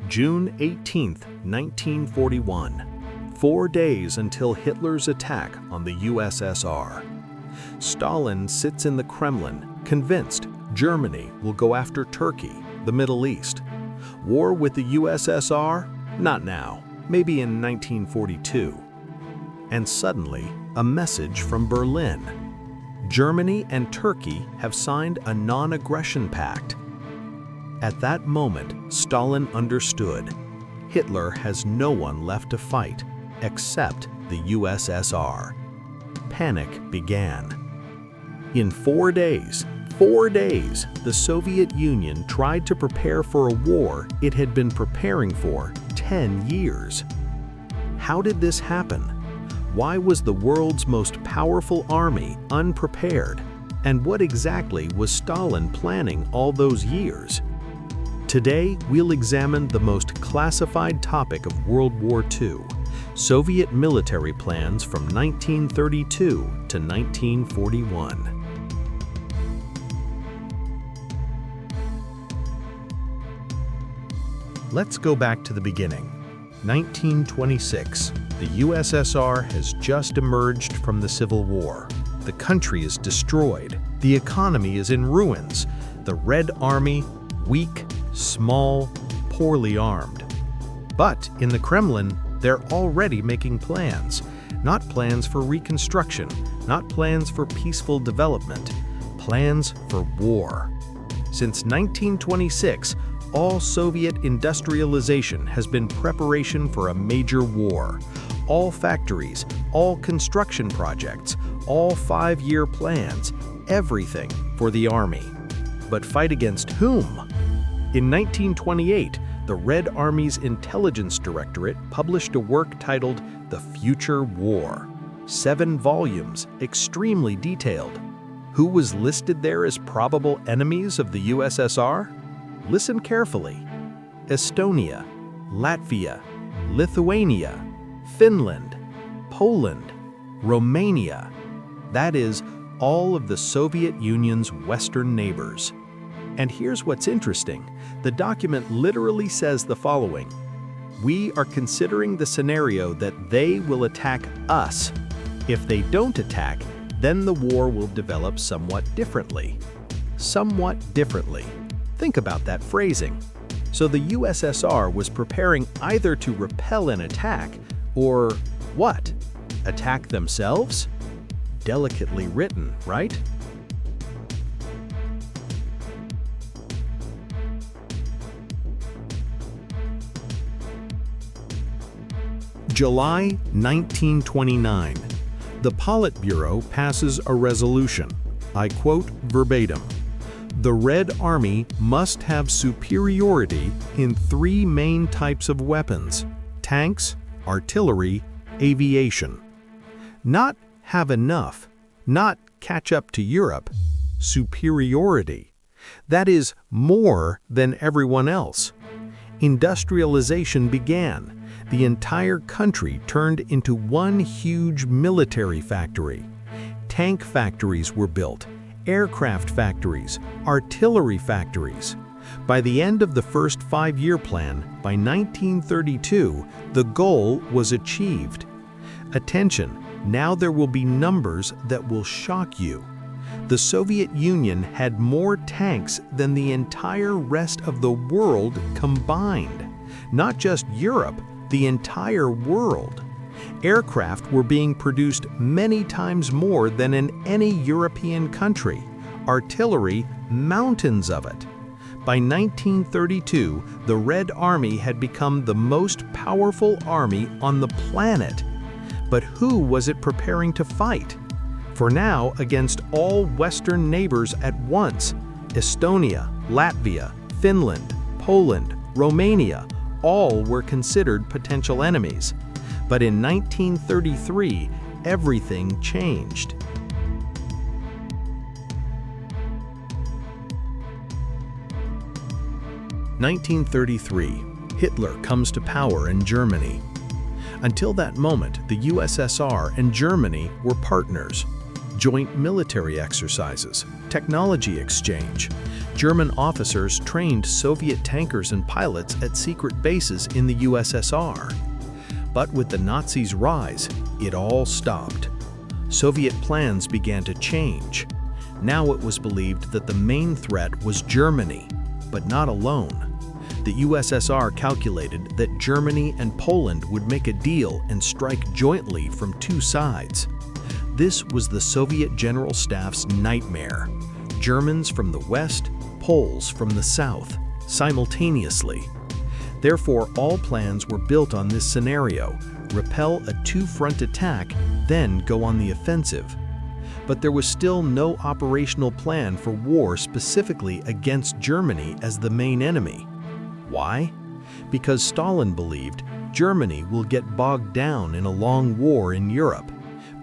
June 18, 1941. 4 days until Hitler's attack on the USSR. Stalin sits in the Kremlin, convinced Germany will go after Turkey, the Middle East. War with the USSR? Not now, maybe in 1942. And suddenly, a message from Berlin. Germany and Turkey have signed a non-aggression pact. At that moment, Stalin understood. Hitler has no one left to fight, except the USSR. Panic began. In 4 days, the Soviet Union tried to prepare for a war it had been preparing for 10 years. How did this happen? Why was the world's most powerful army unprepared? And what exactly was Stalin planning all those years? Today, we'll examine the most classified topic of World War II, Soviet military plans from 1932 to 1941. Let's go back to the beginning. 1926. The USSR has just emerged from the Civil War. The country is destroyed. The economy is in ruins. The Red Army, weak, small, poorly armed. But in the Kremlin, they're already making plans. Not plans for reconstruction, not plans for peaceful development, plans for war. Since 1926, all Soviet industrialization has been preparation for a major war. All factories, all construction projects, all 5-year plans, everything for the army. But fight against whom? In 1928, the Red Army's Intelligence Directorate published a work titled The Future War. 7 volumes, extremely detailed. Who was listed there as probable enemies of the USSR? Listen carefully. Estonia, Latvia, Lithuania, Finland, Poland, Romania. That is, all of the Soviet Union's Western neighbors. And here's what's interesting. The document literally says the following: "We are considering the scenario that they will attack us. If they don't attack, then the war will develop somewhat differently." Somewhat differently. Think about that phrasing. So the USSR was preparing either to repel an attack or what? Attack themselves? Delicately written, right? July 1929. The Politburo passes a resolution. I quote verbatim: "The Red Army must have superiority in 3 main types of weapons: tanks, artillery, aviation." Not have enough, not catch up to Europe, superiority. That is more than everyone else. Industrialization began. The entire country turned into one huge military factory. Tank factories were built, aircraft factories, artillery factories. By the end of the first 5-year plan, by 1932, the goal was achieved. Attention, now there will be numbers that will shock you. The Soviet Union had more tanks than the entire rest of the world combined. Not just Europe, the entire world. Aircraft were being produced many times more than in any European country. Artillery, mountains of it. By 1932, the Red Army had become the most powerful army on the planet. But who was it preparing to fight? For now, against all Western neighbors at once: Estonia, Latvia, Finland, Poland, Romania, all were considered potential enemies. But in 1933, everything changed. Hitler comes to power in Germany. Until that moment, the USSR and Germany were partners. Joint military exercises, Technology exchange. German officers trained Soviet tankers and pilots at secret bases in the USSR. But with the Nazis' rise, it all stopped. Soviet plans began to change. Now it was believed that the main threat was Germany, but not alone. The USSR calculated that Germany and Poland would make a deal and strike jointly from two sides. This was the Soviet General Staff's nightmare. Germans from the west, Poles from the south, simultaneously. Therefore, all plans were built on this scenario: repel a two-front attack, then go on the offensive. But there was still no operational plan for war specifically against Germany as the main enemy. Why? Because Stalin believed Germany will get bogged down in a long war in Europe.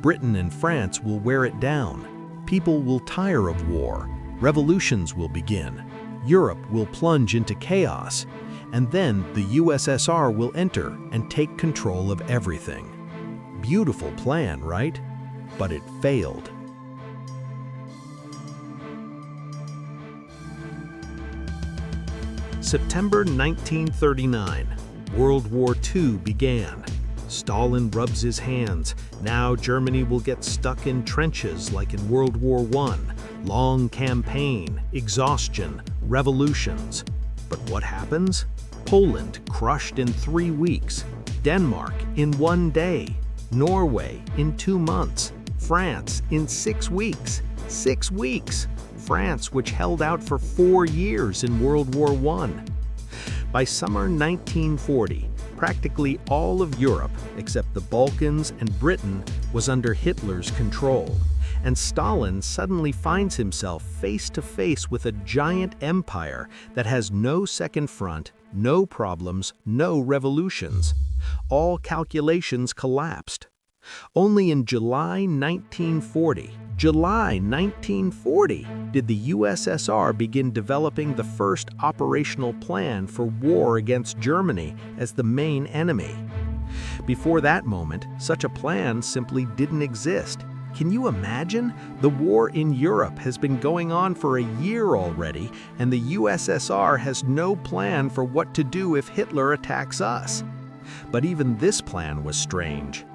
Britain and France will wear it down. People will tire of war. Revolutions will begin. Europe will plunge into chaos. And then the USSR will enter and take control of everything. Beautiful plan, right? But it failed. September 1939. World War II began. Stalin rubs his hands. Now Germany will get stuck in trenches like in World War I. Long campaign, exhaustion, revolutions. But what happens? Poland crushed in 3 weeks. Denmark in 1 day. Norway in 2 months. France in 6 weeks. 6 weeks! France, which held out for 4 years in World War I. By summer 1940, practically all of Europe, except the Balkans and Britain, was under Hitler's control. And Stalin suddenly finds himself face to face with a giant empire that has no second front, no problems, no revolutions. All calculations collapsed. Only in July 1940, did the USSR begin developing the first operational plan for war against Germany as the main enemy. Before that moment, such a plan simply didn't exist. Can you imagine? The war in Europe has been going on for a year already, and the USSR has no plan for what to do if Hitler attacks us. But even this plan was strange.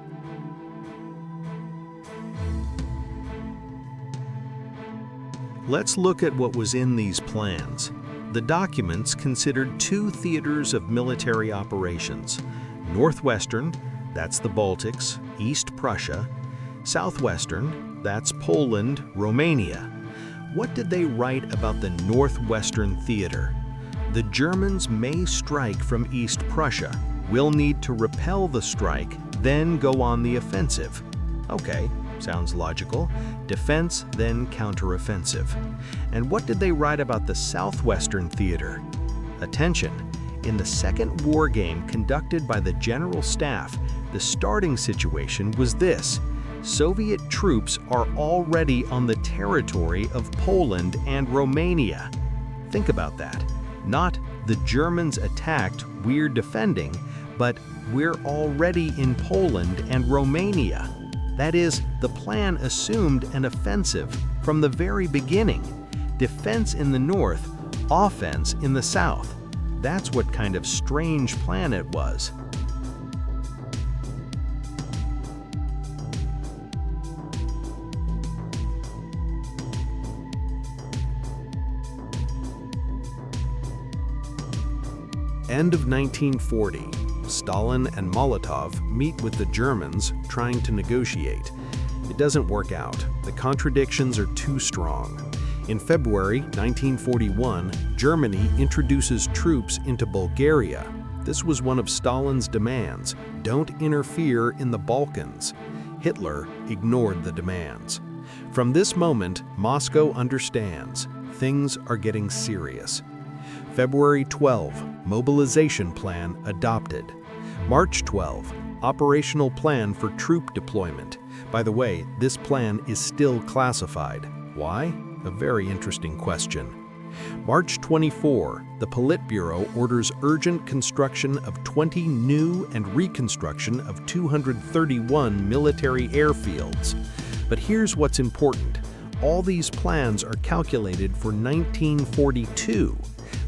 Let's look at what was in these plans. The documents considered 2 theaters of military operations. Northwestern, that's the Baltics, East Prussia. Southwestern, that's Poland, Romania. What did they write about the Northwestern theater? The Germans may strike from East Prussia. We'll need to repel the strike, then go on the offensive. Okay. Sounds logical. Defense, then counteroffensive. And what did they write about the Southwestern theater? Attention! In the second war game conducted by the General Staff, the starting situation was this: Soviet troops are already on the territory of Poland and Romania. Think about that. Not the Germans attacked, we're defending, but we're already in Poland and Romania. That is, the plan assumed an offensive from the very beginning. Defense in the north, offense in the south. That's what kind of strange plan it was. End of 1940. Stalin and Molotov meet with the Germans, trying to negotiate. It doesn't work out. The contradictions are too strong. In February 1941, Germany introduces troops into Bulgaria. This was one of Stalin's demands: don't interfere in the Balkans. Hitler ignored the demands. From this moment, Moscow understands things are getting serious. February 12, mobilization plan adopted. March 12, operational plan for troop deployment. By the way, this plan is still classified. Why? A very interesting question. March 24, the Politburo orders urgent construction of 20 new and reconstruction of 231 military airfields. But here's what's important. all these plans are calculated for 1942.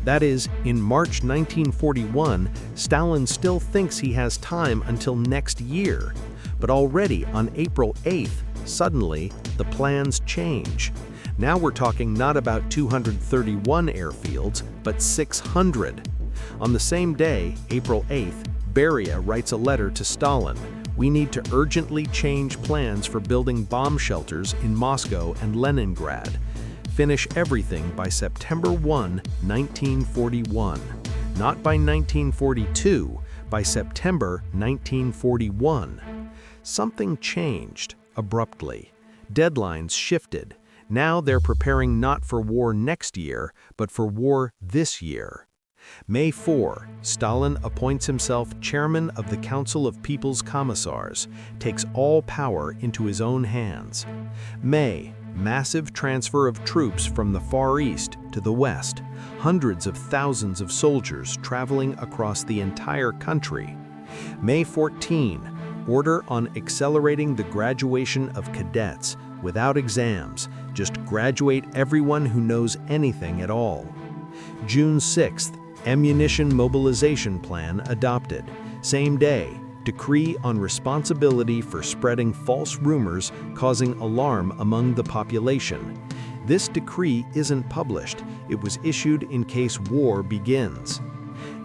That is, in March 1941, Stalin still thinks he has time until next year. But already on April 8th, suddenly, the plans change. Now we're talking not about 231 airfields, but 600. On the same day, April 8th, Beria writes a letter to Stalin. We need to urgently change plans for building bomb shelters in Moscow and Leningrad. Finish everything by September 1, 1941. Not by 1942, by September 1941. Something changed, abruptly. Deadlines shifted. Now they're preparing not for war next year, but for war this year. May 4, Stalin appoints himself chairman of the Council of People's Commissars, takes all power into his own hands. May, massive transfer of troops from the Far East to the West, hundreds of thousands of soldiers traveling across the entire country. May 14, order on accelerating the graduation of cadets without exams, just graduate everyone who knows anything at all. June 6th, ammunition mobilization plan adopted. Same day, decree on responsibility for spreading false rumors causing alarm among the population. This decree isn't published. It was issued in case war begins.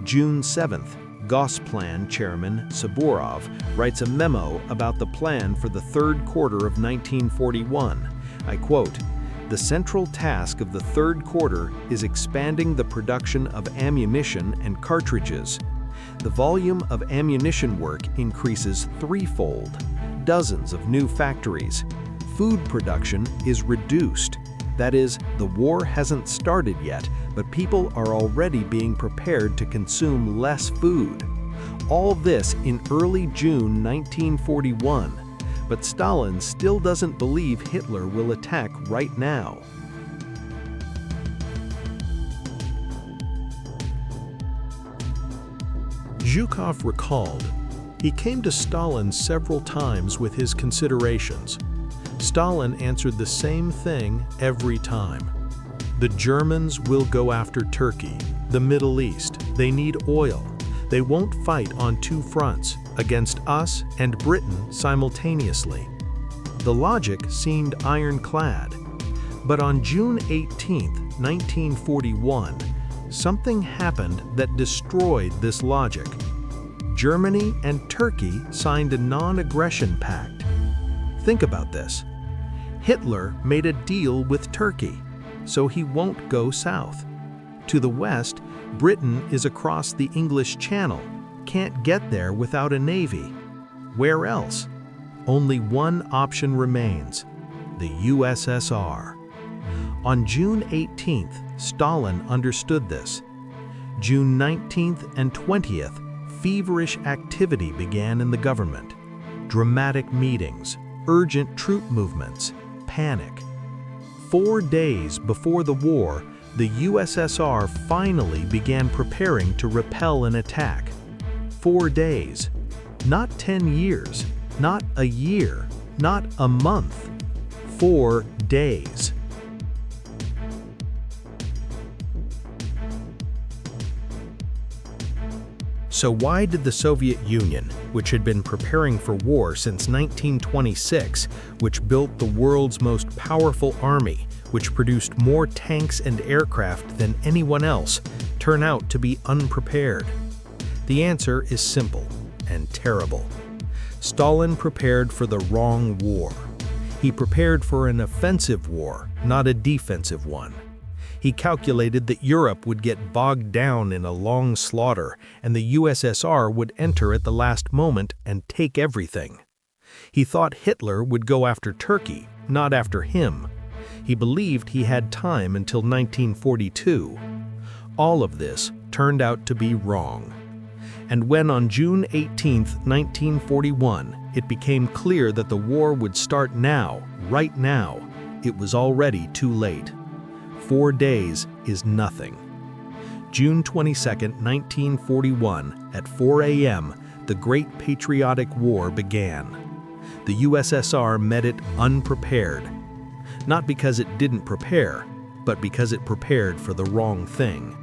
June 7th, Gosplan chairman Suvorov writes a memo about the plan for the third quarter of 1941. I quote, "The central task of the third quarter is expanding the production of ammunition and cartridges. The volume of ammunition work increases threefold. Dozens of new factories. Food production is reduced. That is, the war hasn't started yet, but people are already being prepared to consume less food." All this in early June 1941. But Stalin still doesn't believe Hitler will attack right now. Zhukov recalled, he came to Stalin several times with his considerations. Stalin answered the same thing every time. The Germans will go after Turkey, the Middle East. They need oil. They won't fight on two fronts, against us and Britain simultaneously. The logic seemed ironclad. But on June 18, 1941, something happened that destroyed this logic. Germany and Turkey signed a non-aggression pact. Think about this. Hitler made a deal with Turkey, so he won't go south. To the west, Britain is across the English Channel, can't get there without a navy. Where else? Only one option remains, the USSR. On June 18th, Stalin understood this. June 19th and 20th, feverish activity began in the government. Dramatic meetings, urgent troop movements, panic. 4 days before the war, the USSR finally began preparing to repel an attack. 4 days. Not 10 years, not a year, not a month. 4 days. So why did the Soviet Union, which had been preparing for war since 1926, which built the world's most powerful army, which produced more tanks and aircraft than anyone else, turn out to be unprepared? The answer is simple and terrible. Stalin prepared for the wrong war. He prepared for an offensive war, not a defensive one. He calculated that Europe would get bogged down in a long slaughter, and the USSR would enter at the last moment and take everything. He thought Hitler would go after Turkey, not after him. He believed he had time until 1942. All of this turned out to be wrong. And when on June 18, 1941, it became clear that the war would start now, right now, it was already too late. 4 days is nothing. June 22, 1941, at 4 a.m., the Great Patriotic War began. The USSR met it unprepared. not because it didn't prepare, but because it prepared for the wrong thing.